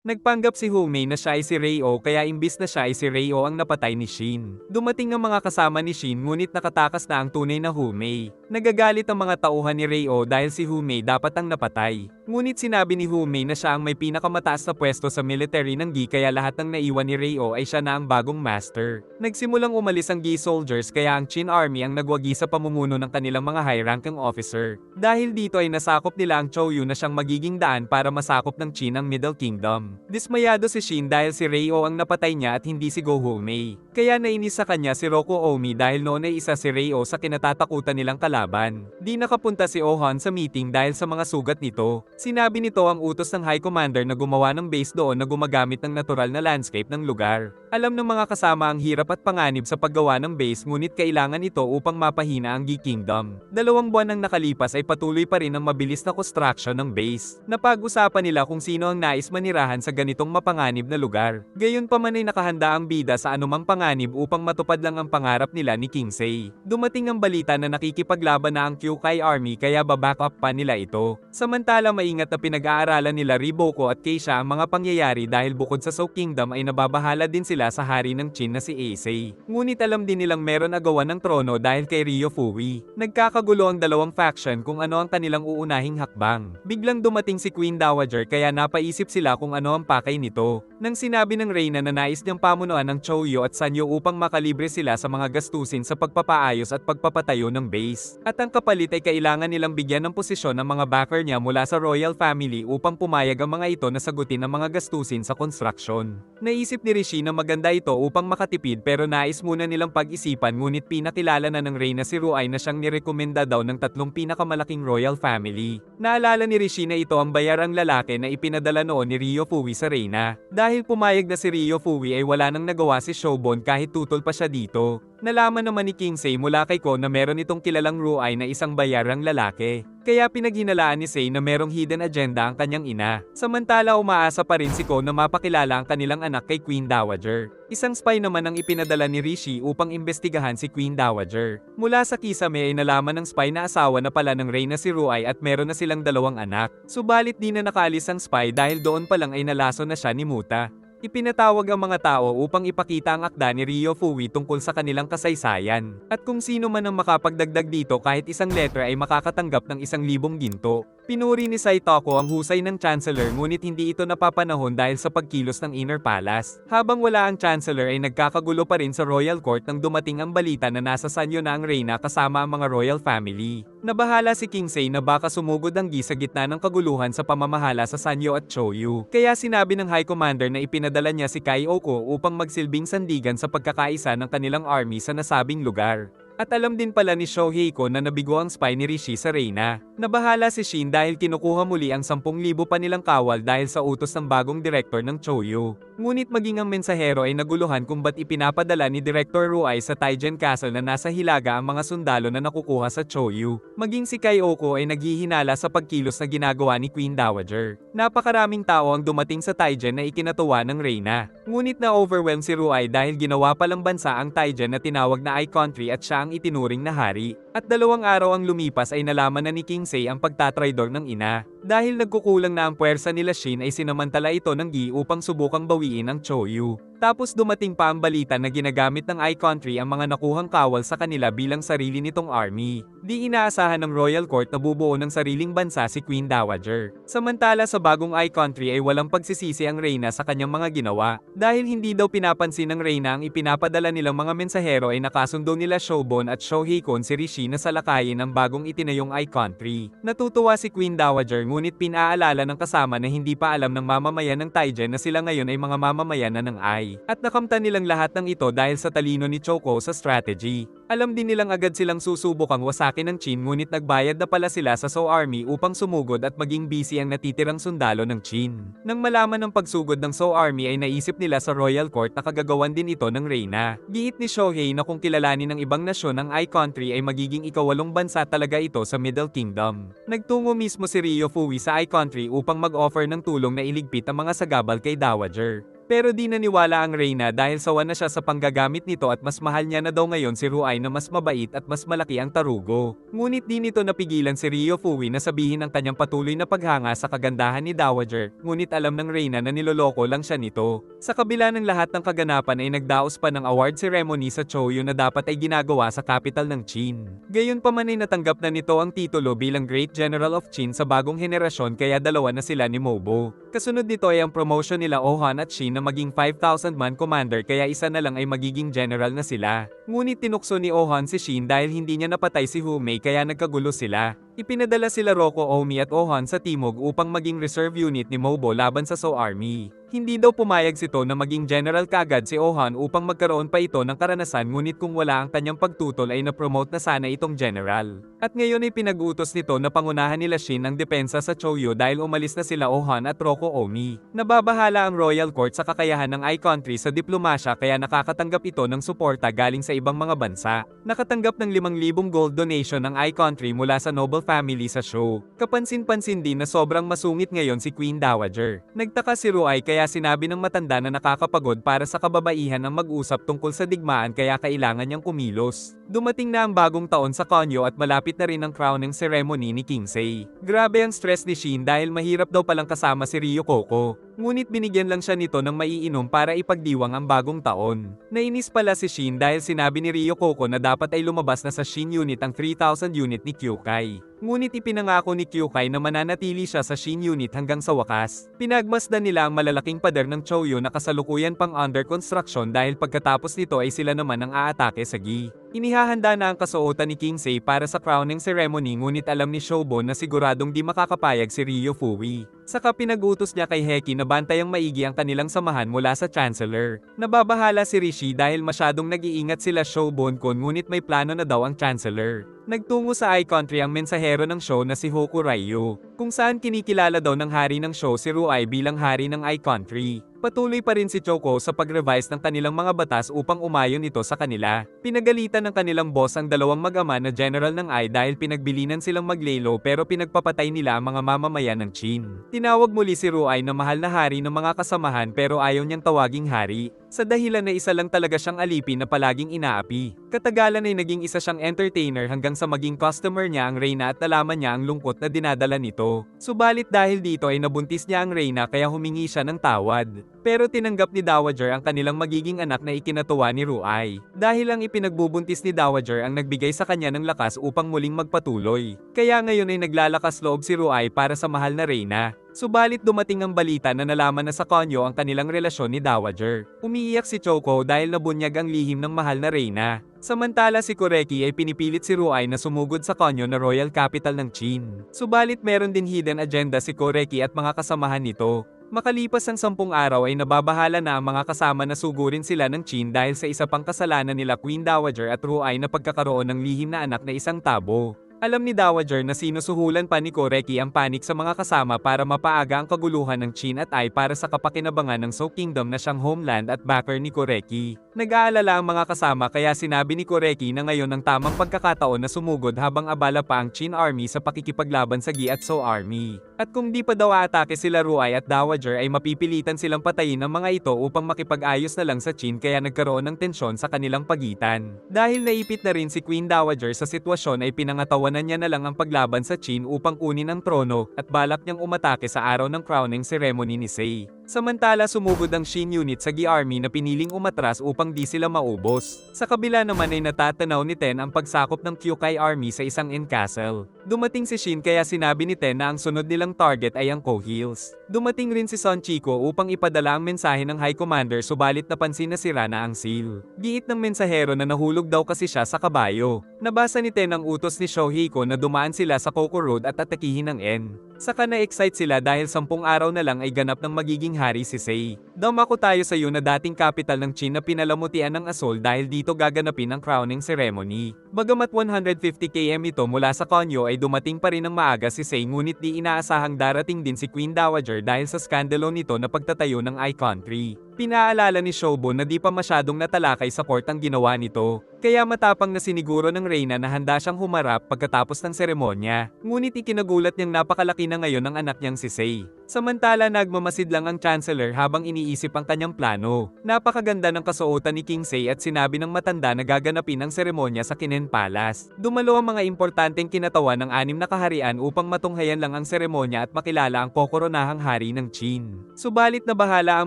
Nagpanggap si Humei na siya ay si Reo kaya imbis na siya ay si Reo ang napatay ni Shin. Dumating ang mga kasama ni Shin ngunit nakatakas na ang tunay na Humei. Nagagalit ang mga tauhan ni Reo dahil si Humei dapat ang napatay. Ngunit sinabi ni Humei na siya ang may pinakamataas na pwesto sa military ng Gi kaya lahat ng naiwan ni Reo ay siya na ang bagong master. Nagsimulang umalis ang Gi soldiers kaya ang Qin army ang nagwagi sa pamumuno ng kanilang mga high-ranking officer. Dahil dito ay nasakop nila ang Choyu na siyang magiging daan para masakop ng Qin ang Middle Kingdom. Dismayado si Shin dahil si Reo ang napatay niya at hindi si Go Humei. Kaya nainis sa kanya si Roku Omi dahil noon ay isa si Reo sa kinatatakutan nilang kalaban. Di nakapunta si Ohan sa meeting dahil sa mga sugat nito. Sinabi nito ang utos ng High Commander na gumawa ng base doon na gumagamit ng natural na landscape ng lugar. Alam ng mga kasama ang hirap at panganib sa paggawa ng base ngunit kailangan ito upang mapahina ang Gi Kingdom. 2 buwan nang nakalipas ay patuloy pa rin ang mabilis na construction ng base. Napag-usapan nila kung sino ang nais manirahan sa ganitong mapanganib na lugar. Gayunpaman ay nakahanda ang bida sa anumang panganib upang matupad lang ang pangarap nila ni Kingsei. Dumating ang balita na nakikipaglaban na ang Kyukai Army kaya baback up pa nila ito. Samantala maingat na pinag-aaralan nila Riboko at Keisha ang mga pangyayari dahil bukod sa Soul Kingdom ay nababahala din sila sa hari ng Qin na si Eisei. Ngunit alam din nilang meron agawan ng trono dahil kay Ryo Fui. Nagkakagulo ang dalawang faction kung ano ang kanilang uunahing hakbang. Biglang dumating si Queen Dowager kaya napaisip sila kung ano ang pakay nito. Nang sinabi ng Reyna na nais niyang pamunuan ng Choyo at Sanyo upang makalibre sila sa mga gastusin sa pagpapaayos at pagpapatayo ng base. At ang kapalit ay kailangan nilang bigyan ng posisyon ng mga backer niya mula sa royal family upang pumayag ang mga ito na sagutin ang mga gastusin sa construction. Naisip ni Rishi na maganda ito upang makatipid pero nais muna nilang pag-isipan ngunit pinakilala na ng Reyna si Ruai na siyang nirekomenda daw ng 3 pinakamalaking royal family. Naalala ni Rishi na ito ang bayarang lalaki na ipinadala noon ni Ryo Fui sa Reyna. Dahil pumayag na si Ryo Fui ay wala nang nagawa si Shobon kahit tutol pa siya dito. Nalaman naman ni Kingsei mula kay Ko na meron itong kilalang Ruai na isang bayarang lalaki. Kaya pinaghinalaan ni Sei na merong hidden agenda ang kanyang ina. Samantala umaasa pa rin si Ko na mapakilala ang kanilang anak kay Queen Dowager. Isang spy naman ang ipinadala ni Rishi upang imbestigahan si Queen Dowager. Mula sa kisame ay nalaman ng spy na asawa na pala ng Reyna si Ruai at meron na silang 2 anak. Subalit di na nakaalis ang spy dahil doon pa lang ay nalaso na siya ni Muta. Ipinatawag ang mga tao upang ipakita ang akda ni Ryo Fui tungkol sa kanilang kasaysayan. At kung sino man ang makapagdagdag dito kahit isang letter ay makakatanggap ng 1,000 ginto. Pinuri ni Saitoko ang husay ng Chancellor ngunit hindi ito napapanahon dahil sa pagkilos ng Inner Palace. Habang wala ang Chancellor ay nagkakagulo pa rin sa Royal Court nang dumating ang balita na nasa Sanyo na ang Reyna kasama ang mga Royal Family. Nabahala si Kingsei na baka sumugod ang Gi sa gitna ng kaguluhan sa pamamahala sa Sanyo at Choyu. Kaya sinabi ng High Commander na ipinadala niya si Kai Oko upang magsilbing sandigan sa pagkakaisa ng kanilang army sa nasabing lugar. At alam din pala ni Shoheiko na nabigo ang spy ni Rishi sa Reyna. Nabahala si Shin dahil kinukuha muli ang 10,000 pa nilang kawal dahil sa utos ng bagong direktor ng Choyu. Ngunit maging ang mensahero ay naguluhan kung ba't ipinapadala ni Director Ruai sa Taijen Castle na nasa Hilaga ang mga sundalo na nakukuha sa Choyu. Maging si Kaioko ay naghihinala sa pagkilos na ginagawa ni Queen Dowager. Napakaraming tao ang dumating sa Taijen na ikinatuwa ng Reyna. Ngunit na-overwhelm si Ruai dahil ginawa palang bansa ang Taijen na tinawag na I-Country at siya ang itinuring na hari. At 2 araw ang lumipas ay nalaman na ni Kingsei ang pagtatraidor ng ina. Dahil nagkukulang na ang puwersa nila Shin ay sinamantala ito ng Gi upang subukang bawiin ang Choyu. Tapos dumating pa ang balita na ginagamit ng I-Country ang mga nakuhang kawal sa kanila bilang sarili nitong army. Di inaasahan ng Royal Court na bubuo ng sariling bansa si Queen Dowager. Samantala sa bagong I-Country ay walang pagsisisi ang Reyna sa kanyang mga ginawa. Dahil hindi daw pinapansin ng Reyna ang ipinapadala nilang mga mensahero ay nakasundo nila Shobon at Shoheikon si Rishi na salakayin ang bagong itinayong I-Country. Natutuwa si Queen Dowager ngunit pinaalala ng kasama na hindi pa alam ng mamamayan ng Taijen na sila ngayon ay mga mamamayan na ng Ai. At nakamtan nilang lahat ng ito dahil sa talino ni Choco sa strategy. Alam din nilang agad silang susubukang wasakin ng Qin ngunit nagbayad na pala sila sa Zhou Army upang sumugod at maging busy ang natitirang sundalo ng Qin. Nang malaman ng pagsugod ng Zhou Army ay naisip nila sa Royal Court na kagagawan din ito ng Reyna. Giit ni Shohei na kung kilalanin ng ibang nasyon ng I-Country ay magiging ikawalong bansa talaga ito sa Middle Kingdom. Nagtungo mismo si Ryo Fui sa I-Country upang mag-offer ng tulong na iligpit ang mga sagabal kay Dowager. Pero di naniwala ang Reyna dahil sawa na siya sa panggagamit nito at mas mahal niya na daw ngayon si Ruai na mas mabait at mas malaki ang tarugo. Ngunit di nito napigilan si Ryo Fui na sabihin ang kanyang patuloy na paghanga sa kagandahan ni Dowager, ngunit alam ng Reyna na niloloko lang siya nito. Sa kabila ng lahat ng kaganapan ay nagdaos pa ng award ceremony sa Choyo na dapat ay ginagawa sa capital ng Qin. Gayunpaman ay natanggap na nito ang titulo bilang Great General of Qin sa bagong henerasyon kaya dalawa na sila ni Mobo. Kasunod nito ay ang promotion nila Ohan at Shin na maging 5,000-man commander kaya isa na lang ay magiging general na sila. Ngunit tinukso ni Ohan si Shin dahil hindi niya napatay si Humei kaya nagkagulo sila. Ipinadala sila Roko Omi at Ohan sa Timog upang maging reserve unit ni Mobo laban sa So Army. Hindi daw pumayag si To na maging general kaagad si Ohan upang magkaroon pa ito ng karanasan ngunit kung wala ang kanyang pagtutol ay na-promote na sana itong general. At ngayon ay pinag-utos nito na pangunahan nila Shin ang depensa sa Choyo dahil umalis na sila Ohan at Roko Omi. Nababahala ang Royal Court sa kakayahan ng I-Country sa diplomasya kaya nakakatanggap ito ng suporta galing sa ibang mga bansa. Nakatanggap ng 5,000 gold donation ng I-Country mula sa noble family sa show. Kapansin-pansin din na sobrang masungit ngayon si Queen Dowager. Nagtaka si Ruai kaya sinabi ng matanda na nakakapagod para sa kababaihan ang mag-usap tungkol sa digmaan kaya kailangan niyang kumilos. Dumating na ang bagong taon sa Konyo at malapit na rin ang crowning ceremony ni Kingsei. Grabe ang stress ni Shin dahil mahirap daw palang kasama si Ryo Koko. Ngunit binigyan lang siya nito ng maiinom para ipagdiwang ang bagong taon. Nainis pala si Shin dahil sinabi ni Ryo Koko na dapat ay lumabas na sa Shin unit ang 3,000 unit ni Kyukai. Ngunit ipinangako ni Kyukai na mananatili siya sa Shin unit hanggang sa wakas. Pinagmasdan nila ang malalaking pader ng Choyo na kasalukuyan pang under construction dahil pagkatapos nito ay sila naman ang aatake sa Gi. Inihahanda na ang kasuotan ni Kingsei para sa crowning ceremony ngunit alam ni Shobon na siguradong di makakapayag si Ryo Fui. Saka pinag-utos niya kay Heki na bantayang maigi ang kanilang samahan mula sa Chancellor. Nababahala si Rishi dahil masyadong nag-iingat sila Shobon ngunit may plano na daw ang Chancellor. Nagtungo sa I-Country ang mensahero ng show na si Hoku Ryu, kung saan kinikilala daw ng hari ng show si Ruai bilang hari ng I-Country. Patuloy pa rin si Choco sa pag-revise ng kanilang mga batas upang umayon ito sa kanila. Pinagalitan ng kanilang boss ang dalawang mag-ama na general ng I dahil pinagbilinan silang maglelo pero pinagpapatay nila ang mga mamamayan ng Qin. Tinawag muli si Ruai na mahal na hari ng mga kasamahan pero ayaw niyang tawaging hari. Sa dahilan na isa lang talaga siyang alipin na palaging inaapi. Katagalan ay naging isa siyang entertainer hanggang sa maging customer niya ang Reyna at nalaman niya ang lungkot na dinadala nito. Subalit dahil dito ay nabuntis niya ang Reyna kaya humingi siya ng tawad. Pero tinanggap ni Dowager ang kanilang magiging anak na ikinatuwa ni Ruai. Dahil ang ipinagbubuntis ni Dowager ang nagbigay sa kanya ng lakas upang muling magpatuloy. Kaya ngayon ay naglalakas loob si Ruai para sa mahal na Reyna. Subalit dumating ang balita na nalaman na sa Konyo ang kanilang relasyon ni Dowager. Umiiyak si Choco dahil nabunyag ang lihim ng mahal na Reyna. Samantala si Koreki ay pinipilit si Ruai na sumugod sa Konyo na royal capital ng Qin. Subalit meron din hidden agenda si Koreki at mga kasamahan nito. Makalipas ang 10 araw ay nababahala na ang mga kasama na sugurin sila ng Qin dahil sa isa pang kasalanan nila Queen Dowager at Ruai na pagkakaroon ng lihim na anak na isang tabo. Alam ni Dowager na sinusuhulan pa ni Koreki ang panik sa mga kasama para mapaaga ang kaguluhan ng Qin at Ai para sa kapakinabangan ng So Kingdom na siyang homeland at backer ni Koreki. Nag-aalala ang mga kasama kaya sinabi ni Koreki na ngayon ang tamang pagkakataon na sumugod habang abala pa ang Qin Army sa pakikipaglaban sa Gi at So Army. At kung di pa daw aatake sila Ruai at Dowager ay mapipilitan silang patayin ang mga ito upang makipag-ayos na lang sa Qin kaya nagkaroon ng tensyon sa kanilang pagitan. Dahil naipit na rin si Queen Dowager sa sitwasyon ay pinangatawanan niya na lang ang paglaban sa Qin upang kunin ang trono at balak niyang umatake sa araw ng crowning ceremony ni Sei. Samantala sumugod ang Shin unit sa Gi Army na piniling umatras upang di sila maubos. Sa kabila naman ay natatanaw ni Ten ang pagsakop ng Kyukai Army sa isang inn castle. Dumating si Shin kaya sinabi ni Ten na ang sunod nilang target ay ang Kohills. Dumating rin si Son Chico upang ipadala ang mensahe ng High Commander subalit napansin na sira na ang seal. Giit ng mensahero na nahulog daw kasi siya sa kabayo. Nabasa ni Ten ang utos ni Shohiko na dumaan sila sa Koko Road at atakihin ang N. Saka na-excite sila dahil 10 araw na lang ay ganap ng magiging hari si Sei. Damako tayo sa iyo na dating capital ng Qin na pinalamutian ng asol dahil dito gaganapin ang crowning ceremony. Bagamat 150 km ito mula sa Konyo ay dumating pa rin ng maaga si Sei ngunit di inaasahang darating din si Queen Dowager dahil sa skandalo nito na pagtatayo ng I-Country. Pinaalala ni Shobo na di pa masyadong natalakay sa court ang ginawa nito, kaya matapang na siniguro ng Reyna na handa siyang humarap pagkatapos ng seremonya. Ngunit ikinagulat niyang napakalaki na ngayon ng anak niyang si Sei. Samantala nagmamasid lang ang Chancellor habang iniisip ang kanyang plano. Napakaganda ng kasuotan ni King Sei at sinabi ng matanda na gaganapin ang seremonya sa Kinen Palace. Dumalo ang mga importanteng kinatawan ng 6 na kaharian upang matunghayan lang ang seremonya at makilala ang kokoronahang hari ng Qin. Subalit na bahala ang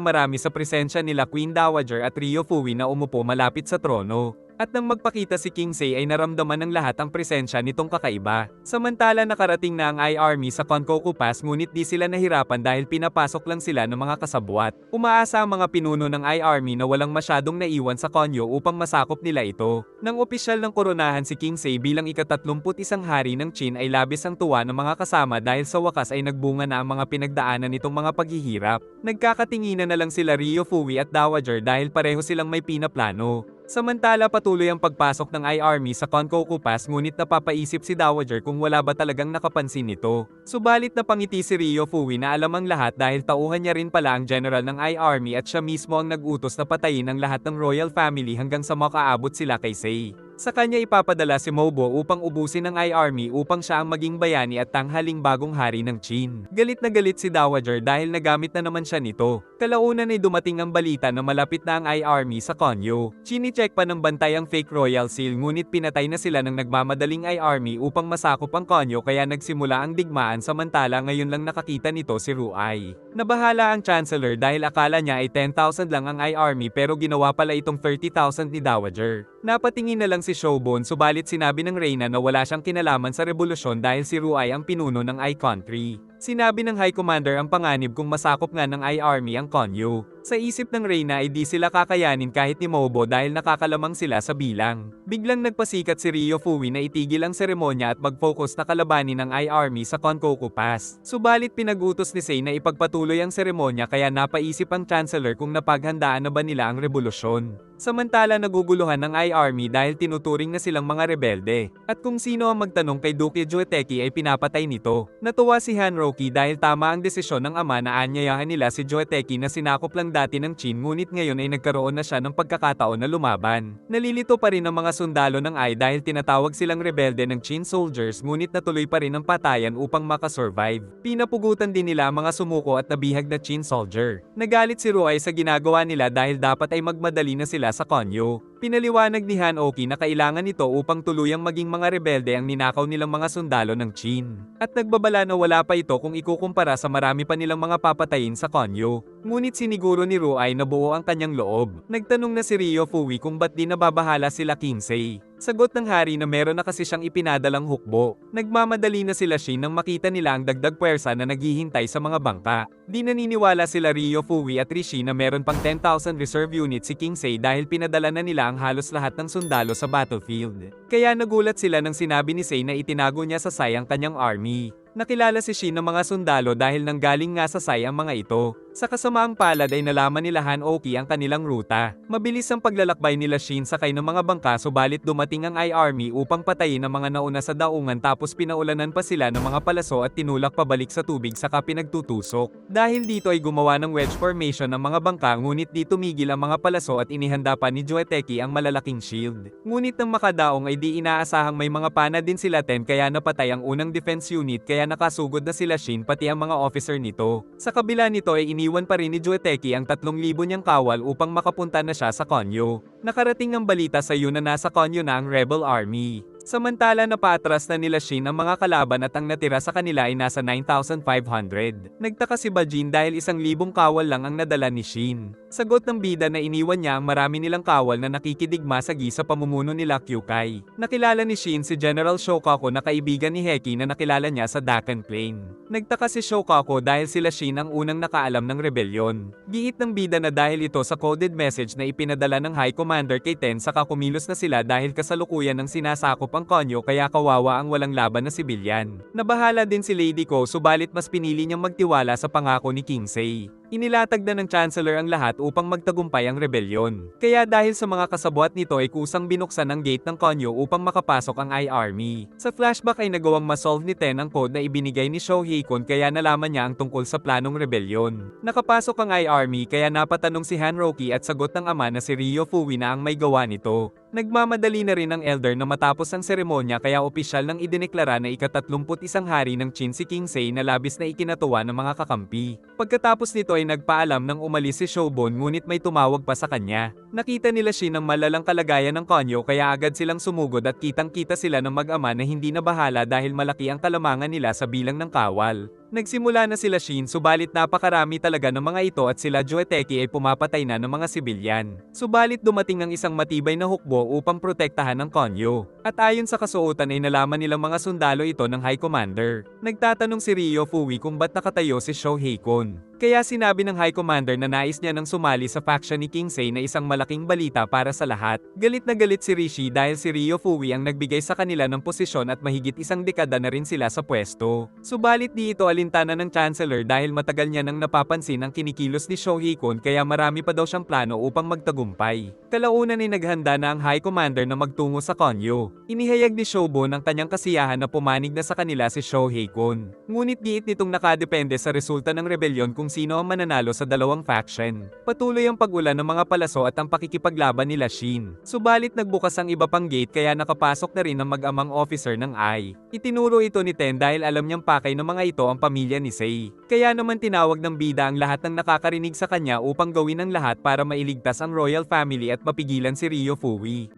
marami sa presensya nila Queen Dowager at Ryo Fui na umupo malapit sa trono. At nang magpakita si King Sei ay naramdaman ng lahat ang presensya nitong kakaiba. Samantala nakarating na ang I-Army sa Konkoku Pass ngunit di sila nahirapan dahil pinapasok lang sila ng mga kasabwat. Umaasa ang mga pinuno ng I-Army na walang masyadong naiwan sa konyo upang masakop nila ito. Nang opisyal ng koronahan si King Sei bilang ika-31 hari ng Qin ay labis ang tuwa ng mga kasama dahil sa wakas ay nagbunga na ang mga pinagdaanan nitong mga paghihirap. Nagkakatinginan na lang sila Ryo Fui at Dowager dahil pareho silang may pinaplano. Samantala patuloy ang pagpasok ng I-Army sa Konkoku Pass ngunit napapaisip si Dowager kung wala ba talagang nakapansin nito. Subalit napangiti si Ryo Fui na alam ang lahat dahil tauhan niya rin pala ang general ng I-Army at siya mismo ang nag-utos na patayin ang lahat ng royal family hanggang sa makaabot sila kay Sei. Sa kanya ipapadala si Mobo upang ubusin ang I-Army upang siya ang maging bayani at tanghaling bagong hari ng Qin. Galit na galit si Dowager dahil nagamit na naman siya nito. Kalaunan ay dumating ang balita na malapit na ang I-Army sa konyo. Chini-check pa ng bantay ang fake royal seal ngunit pinatay na sila ng nagmamadaling I-Army upang masakop ang konyo kaya nagsimula ang digmaan samantala ngayon lang nakakita nito si Ruai. Nabahala ang Chancellor dahil akala niya ay 10,000 lang ang I-Army pero ginawa pala itong 30,000 ni Dowager. Napatingin na lang si Shobon subalit sinabi ng Reyna na wala siyang kinalaman sa revolusyon dahil si Ruai ang pinuno ng I-Country. Sinabi ng High Commander ang panganib kung masakop nga ng I-Army ang konyo. Sa isip ng Reyna ay di sila kakayanin kahit ni Mobo dahil nakakalamang sila sa bilang. Biglang nagpasikat si Ryo Fui na itigil ang seremonya at mag-focus na kalabanin ng I-Army sa Konkoku Pass. Subalit pinag-utos ni Sei na ipagpatuloy ang seremonya kaya napaisip ang Chancellor kung napaghandaan na ba nila ang revolusyon. Samantala naguguluhan ng I-Army dahil tinuturing na silang mga rebelde. At kung sino ang magtanong kay Duke Joeteki ay pinapatay nito. Natuwa si Hanroki dahil tama ang desisyon ng ama na anyayahan nila si Joeteki na sinakop lang dati ng Qin ngunit ngayon ay nagkaroon na siya ng pagkakataon na lumaban. Nalilito pa rin ang mga sundalo ng Ai dahil tinatawag silang rebelde ng Qin soldiers ngunit natuloy pa rin ang patayan upang makasurvive. Pinapugutan din nila ang mga sumuko at nabihag na Qin soldier. Nagalit si Ruai sa ginagawa nila dahil dapat ay magmadali na sila sa konyo. Pinaliwanag ni Hanoki na kailangan nito upang tuluyang maging mga rebelde ang ninakaw nilang mga sundalo ng Qin. At nagbabala na wala pa ito kung ikukumpara sa marami pa nilang mga papatayin sa konyo. Ngunit siniguro ni Ruai na buo ang kanyang loob. Nagtanong na si Ryo Fui kung ba't di nababahala sila King Sei. Sagot ng hari na meron na kasi siyang ipinadalang hukbo. Nagmamadali na sila Shin nang makita nila ang dagdag puwersa na naghihintay sa mga bangka. Di naniniwala sila Ryo Fui at Rishi na meron pang 10,000 reserve unit si King Sei dahil pinadala na nila ang halos lahat ng sundalo sa battlefield. Kaya nagulat sila nang sinabi ni Sei na itinago niya sa Sai ang kanyang army. Nakilala si Shin ng mga sundalo dahil nanggaling nga sa Sai ang mga ito. Sa kasamaang palad ay nalaman nila Hanoki ang kanilang ruta. Mabilis ang paglalakbay nila Shin sakay ng mga bangka subalit dumating ang I-Army upang patayin ang mga nauna sa daungan tapos pinaulanan pa sila ng mga palaso at tinulak pabalik sa tubig saka pinagtutusok. Dahil dito ay gumawa ng wedge formation ang mga bangka ngunit di tumigil ang mga palaso at inihanda pa ni Joeteki ang malalaking shield. Ngunit nang makadaong ay di inaasahang may mga pana din sila 10 kaya napatay ang unang defense unit kaya nakasugod na sila Shin pati ang mga officer nito. Sa kabila nito ay iniwan pa rin ni Joeteki ang 3,000 niyang kawal upang makapunta na siya sa konyo. Nakarating ang balita sa iyo na nasa konyo na ang rebel army. Samantala napaatras na nila Shin ang mga kalaban at ang natira sa kanila ay nasa 9,500. Nagtaka si Bajin dahil 1,000 kawal lang ang nadala ni Shin. Sagot ng bida na iniwan niya ang marami nilang kawal na nakikidigma sa sa pamumuno nila Kyukai. Nakilala ni Shin si General Shokaku na kaibigan ni Heki na nakilala niya sa Dakan Plain. Nagtaka si Shokaku dahil sila Shin ang unang nakaalam ng rebelyon. Giit ng bida na dahil ito sa coded message na ipinadala ng High Commander kay Ten saka kumilos na sila dahil kasalukuyan ng sinasakop ang konyo kaya kawawa ang walang laban na sibilyan. Nabahala din si Lady Ko subalit mas pinili niyang magtiwala sa pangako ni King Sei. Inilatag na ng Chancellor ang lahat upang magtagumpay ang rebelyon. Kaya dahil sa mga kasabwat nito ay kusang binuksan ang gate ng konyo upang makapasok ang I-Army. Sa flashback ay nagawang masolve ni Ten ang code na ibinigay ni Shohei-kun kaya nalaman niya ang tungkol sa planong rebelyon. Nakapasok ang I-Army kaya napatanong si Hanroki at sagot ng ama na si Ryo Fui na ang may gawa nito. Nagmamadali na rin ang elder na matapos ang seremonya kaya opisyal nang idineklara na ika-31 hari ng Qin si King Sei na labis na ikinatuwa ng mga kakampi. Pagkatapos nito ay nagpaalam nang umalis si Shobon ngunit may tumawag pa sa kanya. Nakita nila Shin ang malalang kalagayan ng konyo kaya agad silang sumugod at kitang-kita sila ng mag-ama na hindi na bahala dahil malaki ang kalamangan nila sa bilang ng kawal. Nagsimula na sila Shin subalit napakarami talaga ng mga ito at sila Joeteki ay pumapatay na ng mga sibilyan. Subalit dumating ang isang matibay na hukbo upang protektahan ang konyo. At ayon sa kasuotan ay nalaman nilang mga sundalo ito ng High Commander. Nagtatanong si Ryo Fui kung ba't nakatayo si Shohei-kun. Kaya sinabi ng High Commander na nais niya nang sumali sa faction ni King Sei na isang malaking balita para sa lahat. Galit na galit si Rishi dahil si Ryo Fui ang nagbigay sa kanila ng posisyon at mahigit isang dekada na rin sila sa pwesto. Subalit di ito alintana ng Chancellor dahil matagal niya nang napapansin ang kinikilos ni Shohei-kun kaya marami pa daw siyang plano upang magtagumpay. Kalaunan ay naghanda na ang High Commander na magtungo sa konyo. Inihayag ni Shobon ang kanyang kasiyahan na pumanig na sa kanila si Shohei-kun. Ngunit giit nitong nakadepende sa resulta ng rebelyon kung sino ang mananalo sa dalawang faction. Patuloy ang pag-ulan ng mga palaso at ang pakikipaglaban nila Shin. Subalit nagbukas ang iba pang gate kaya nakapasok na rin ang mag-amang officer ng Ai. Itinuro ito ni Ten dahil alam niyang pakay ng mga ito ang pamilya ni Sei. Kaya naman tinawag ng bida ang lahat ng nakakarinig sa kanya upang gawin ang lahat para mailigtas ang royal family at mapigilan si Ryo Fui.